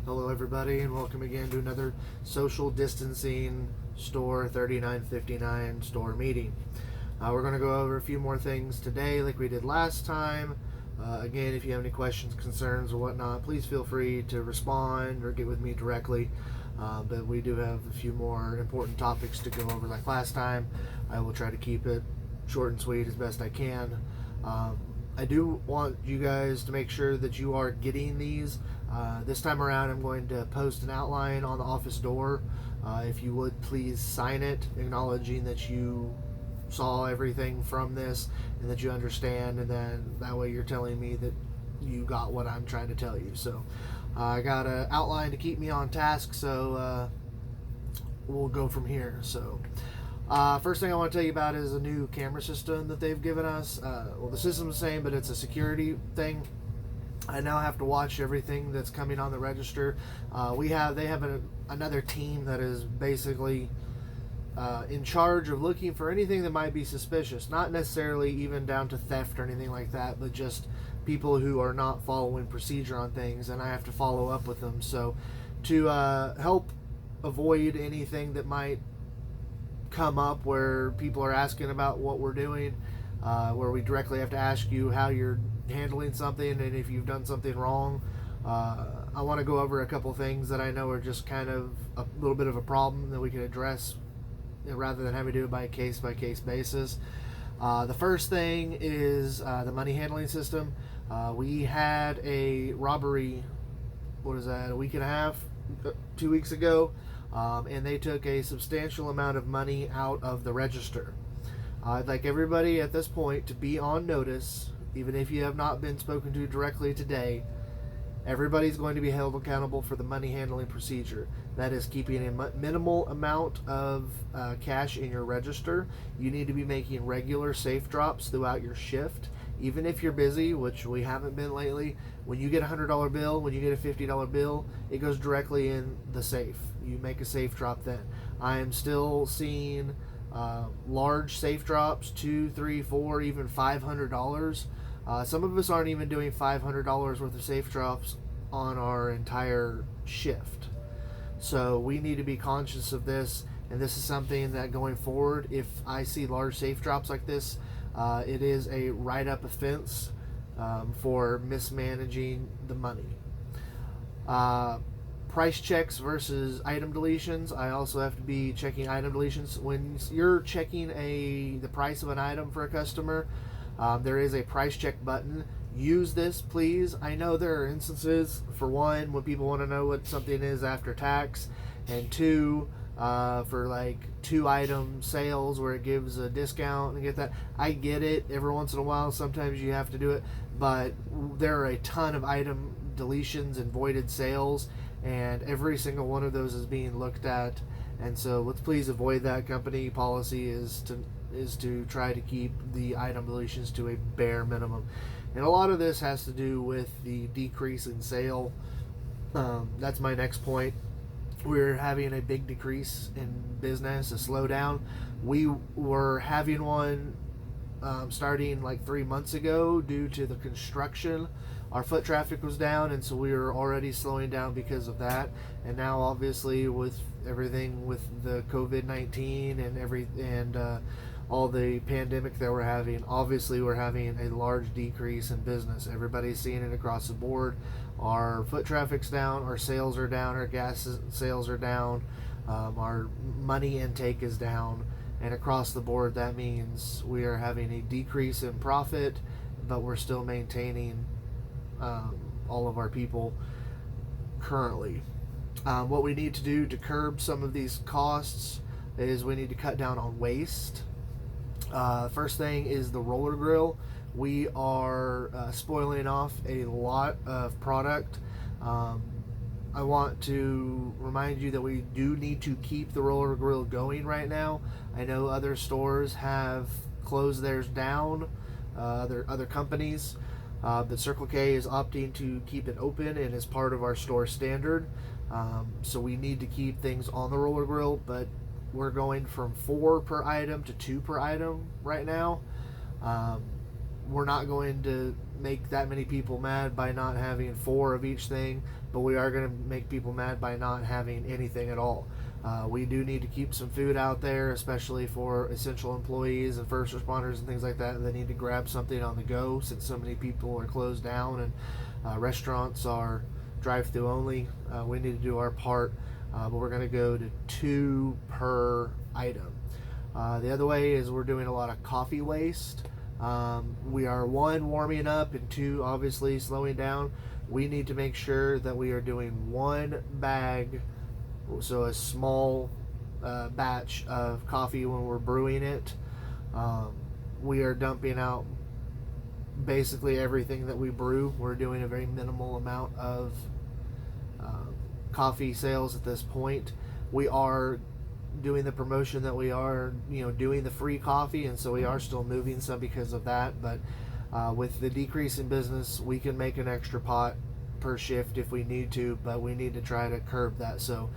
Hello, everybody, and welcome again to another social distancing store 3959 store meeting. We're going to go over a few more things today, like we did last time. Again, if you have any questions, concerns, or whatnot, please feel free to respond or get with me directly. But we do have a few more important topics to go over, like last time. I will try to keep it short and sweet as best I can. I do want you guys to make sure that you are getting these. This time around, I'm going to post an outline on the office door. If you would please sign it, acknowledging that you saw everything from this and that you understand, and then that way you're telling me that you got what I'm trying to tell you. So I got an outline to keep me on task, so we'll go from here. So first thing I want to tell you about is a new camera system that they've given us. Well, the system's the same, but it's a security thing. I now have to watch everything that's coming on the register. They have another team that is basically in charge of looking for anything that might be suspicious. Not necessarily even down to theft or anything like that, but just people who are not following procedure on things, and I have to follow up with them. So to help avoid anything that might come up where people are asking about what we're doing, where we directly have to ask you how you're handling something and if you've done something wrong. I want to go over a couple things that I know are just kind of a little bit of a problem that we can address, rather than having to do it by case basis. The first thing is the money handling system. We had a robbery, what is that, a week and a half, 2 weeks ago, and they took a substantial amount of money out of the register. I'd like everybody at this point to be on notice, even if you have not been spoken to directly today. Everybody's going to be held accountable for the money handling procedure. That is keeping a minimal amount of cash in your register. You need to be making regular safe drops throughout your shift. Even if you're busy, which we haven't been lately, when you get a $100 bill, when you get a $50 bill, it goes directly in the safe. You make a safe drop then. I am still seeing large safe drops, $200, $300, $400, even $500. Some of us aren't even doing $500 worth of safe drops on our entire shift. So we need to be conscious of this, and this is something that going forward, if I see large safe drops like this, it is a write-up offense for mismanaging the money. Price checks versus item deletions. I also have to be checking item deletions. When you're checking the price of an item for a customer, there is a price check button. Use this, please. I know there are instances, for one, when people want to know what something is after tax, and two, for like 2-item sales where it gives a discount and get that. I get it. Every once in a while, sometimes you have to do it, but there are a ton of item deletions and voided sales, and every single one of those is being looked at. And so let's please avoid that. Company policy is to try to keep the item deletions to a bare minimum. And a lot of this has to do with the decrease in sale. That's my next point. We're having a big decrease in business, a slowdown. We were having one starting like 3 months ago due to the construction. Our foot traffic was down, and so we were already slowing down because of that. And now, obviously, with everything with the COVID-19 and all the pandemic that we're having, obviously we're having a large decrease in business. Everybody's seeing it across the board. Our foot traffic's down, our sales are down, our gas sales are down, our money intake is down, and across the board that means we are having a decrease in profit, but we're still maintaining all of our people currently. What we need to do to curb some of these costs is we need to cut down on waste. First thing is the roller grill. We are spoiling off a lot of product. I want to remind you that we do need to keep the roller grill going right now. I know other stores have closed theirs down, other companies, but Circle K is opting to keep it open and is part of our store standard. So we need to keep things on the roller grill, but we're going from 4 per item to 2 per item right now. we're not going to make that many people mad by not having 4 of each thing, but we are going to make people mad by not having anything at all. We do need to keep some food out there, especially for essential employees and first responders and things like that. They need to grab something on the go since so many people are closed down and restaurants are drive-through only. We need to do our part, but we're going to go to 2 per item. The other way is we're doing a lot of coffee waste. We are 1, warming up, and 2, obviously slowing down. We need to make sure that we are doing 1 bag, so a small batch of coffee when we're brewing it. We are dumping out basically everything that we brew. We're doing a very minimal amount of coffee sales at this point. We are doing the promotion that we are, doing the free coffee, and so we are still moving some because of that. But with the decrease in business, we can make an extra pot per shift if we need to, but we need to try to curb that. So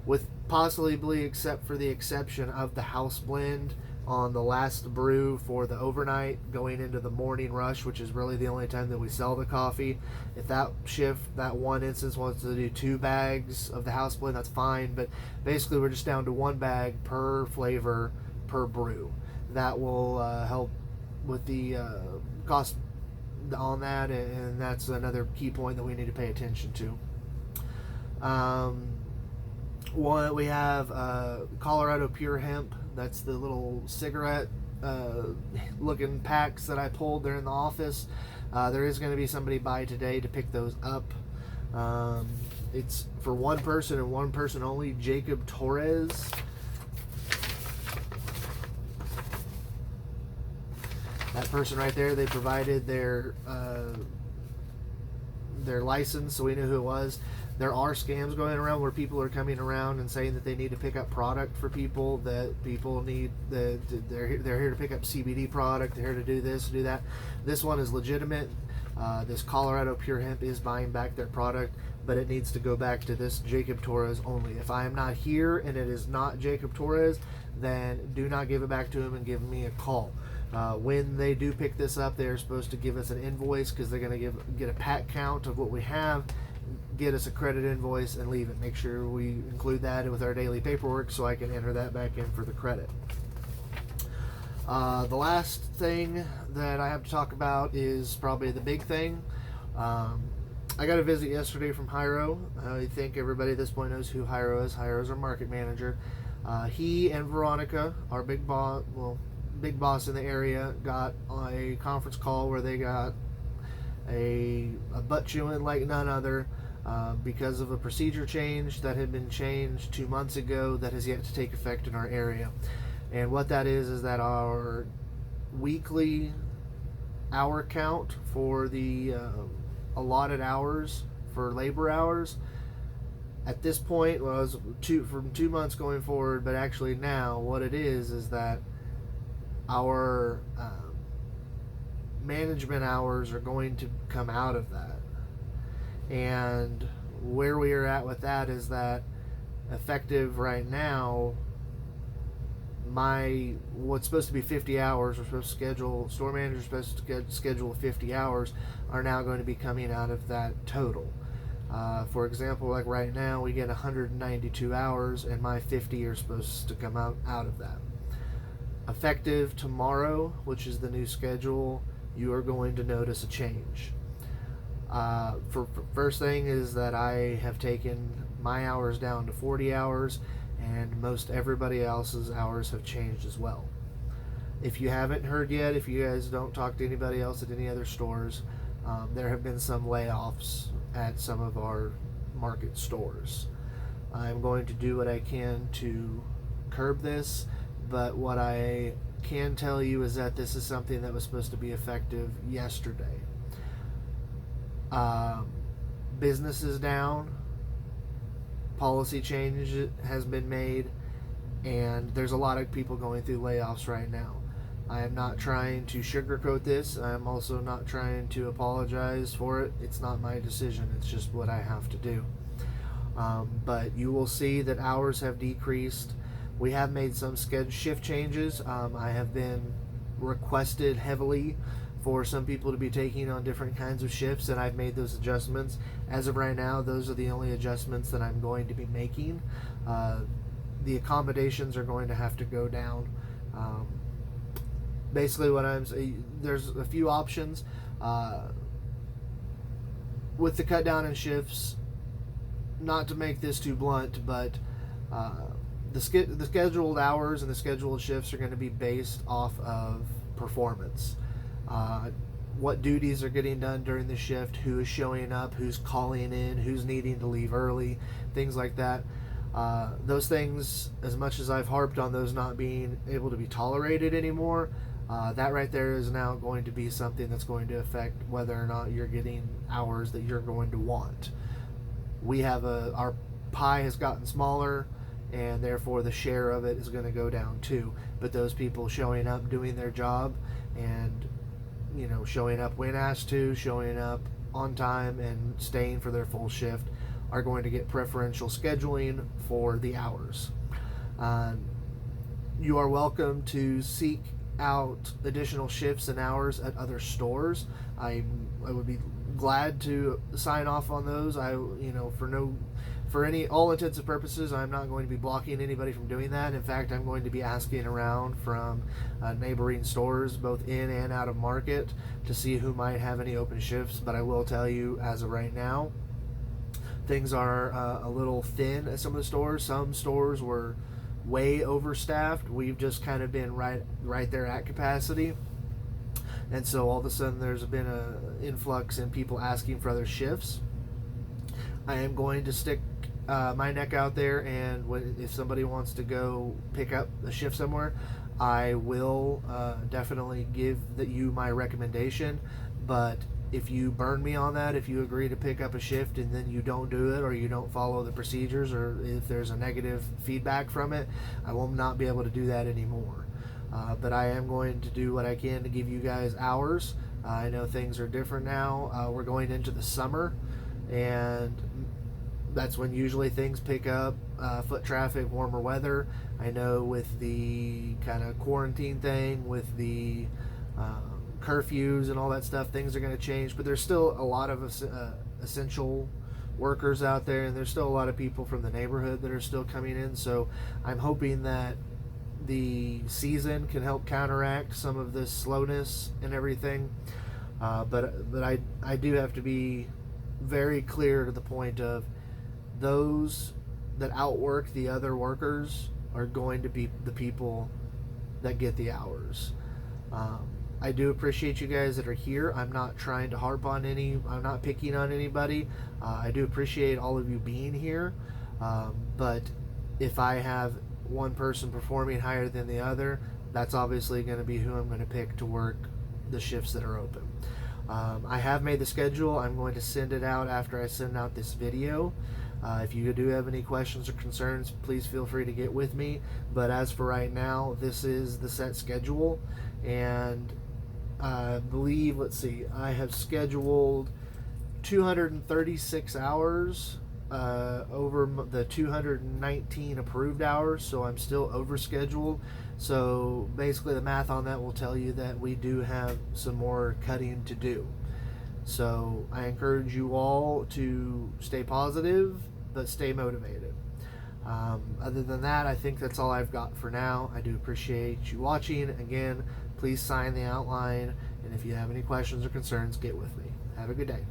with possibly, except for the exception of the house blend on the last brew for the overnight going into the morning rush, which is really the only time that we sell the coffee, if that shift, that one instance, wants to do 2 bags of the house blend, that's fine. But basically we're just down to 1 bag per flavor per brew. That will help with the cost on that, and that's another key point that we need to pay attention to. One, we have Colorado Pure Hemp. That's the little cigarette looking packs that I pulled there in the office. There is going to be somebody by today to pick those up. It's for 1 person and 1 person only. Jacob Torres. That person right there, they provided their license, so we knew who it was. There are scams going around where people are coming around and saying that they need to pick up product for people, that people need, they're here to pick up CBD product, they're here to do this, do that. This one is legitimate. This Colorado Pure Hemp is buying back their product, but it needs to go back to this Jacob Torres only. If I am not here and it is not Jacob Torres, then do not give it back to him and give me a call. When they do pick this up, they're supposed to give us an invoice, because they're going to get a pack count of what we have, get us a credit invoice, and leave it. Make sure we include that with our daily paperwork so I can enter that back in for the credit. The last thing that I have to talk about is probably the big thing. I got a visit yesterday from Hyro. I think everybody at this point knows who Hyro is. Hyro is our market manager. He and Veronica, our big boss in the area, got a conference call where they got a butt chewing like none other, because of a procedure change that had been changed 2 months ago that has yet to take effect in our area. And what that is that our weekly hour count for the allotted hours for labor hours at this point was from 2 months going forward, but actually now what it is that our management hours are going to come out of that. And where we are at with that is that effective right now, what's supposed to be 50 hours, we're supposed to schedule, store manager's supposed to schedule 50 hours, are now going to be coming out of that total. For example, like right now we get 192 hours and my 50 are supposed to come out of that. Effective tomorrow, which is the new schedule, you are going to notice a change. First thing is that I have taken my hours down to 40 hours, and most everybody else's hours have changed as well. If you haven't heard yet, if you guys don't talk to anybody else at any other stores, there have been some layoffs at some of our market stores. I'm going to do what I can to curb this, but what I can tell you is that this is something that was supposed to be effective yesterday. Business is down, policy change has been made, and there's a lot of people going through layoffs right now. I am not trying to sugarcoat this. I'm also not trying to apologize for it. It's not my decision. It's just what I have to do. But you will see that hours have decreased. We have made some shift changes. I have been requested heavily for some people to be taking on different kinds of shifts, and I've made those adjustments. As of right now, those are the only adjustments that I'm going to be making. The accommodations are going to have to go down. Basically, what I'm saying, there's a few options with the cut down in shifts. Not to make this too blunt, but the scheduled hours and the scheduled shifts are going to be based off of performance. What duties are getting done during the shift, who is showing up, who's calling in, who's needing to leave early, things like that. Those things, as much as I've harped on those not being able to be tolerated anymore, that right there is now going to be something that's going to affect whether or not you're getting hours that you're going to want. We have our pie has gotten smaller, and therefore the share of it is going to go down too. But those people showing up, doing their job, and showing up when asked to, showing up on time, and staying for their full shift are going to get preferential scheduling for the hours. You are welcome to seek out additional shifts and hours at other stores. I would be glad to sign off on those. For all intents and purposes, I'm not going to be blocking anybody from doing that. In fact, I'm going to be asking around from neighboring stores, both in and out of market, to see who might have any open shifts. But I will tell you, as of right now, things are a little thin at some of the stores. Some stores were way overstaffed. We've just kind of been right there at capacity. And so all of a sudden there's been an influx in people asking for other shifts. I am going to stick my neck out there, and if somebody wants to go pick up a shift somewhere, I will definitely give you my recommendation. But if you burn me on that, if you agree to pick up a shift and then you don't do it, or you don't follow the procedures, or if there's a negative feedback from it, I will not be able to do that anymore. But I am going to do what I can to give you guys hours. I know things are different now. We're going into the summer, and that's when usually things pick up, foot traffic, warmer weather. I know with the kind of quarantine thing, with the curfews and all that stuff, things are going to change. But there's still a lot of essential workers out there, and there's still a lot of people from the neighborhood that are still coming in. So I'm hoping that the season can help counteract some of this slowness and everything. But I do have to be very clear to the point of those that outwork the other workers are going to be the people that get the hours. I do appreciate you guys that are here. I'm not trying to harp on I'm not picking on anybody. I do appreciate all of you being here. But if I have one person performing higher than the other, that's obviously going to be who I'm going to pick to work the shifts that are open. I have made the schedule. I'm going to send it out after I send out this video. If you do have any questions or concerns, please feel free to get with me. But as for right now, this is the set schedule. And I believe, I have scheduled 236 hours over the 219 approved hours, so I'm still over scheduled. So basically the math on that will tell you that we do have some more cutting to do. So I encourage you all to stay positive, but stay motivated. Other than that, I think that's all I've got for now. I do appreciate you watching. Again, please sign the outline, and if you have any questions or concerns, get with me. Have a good day.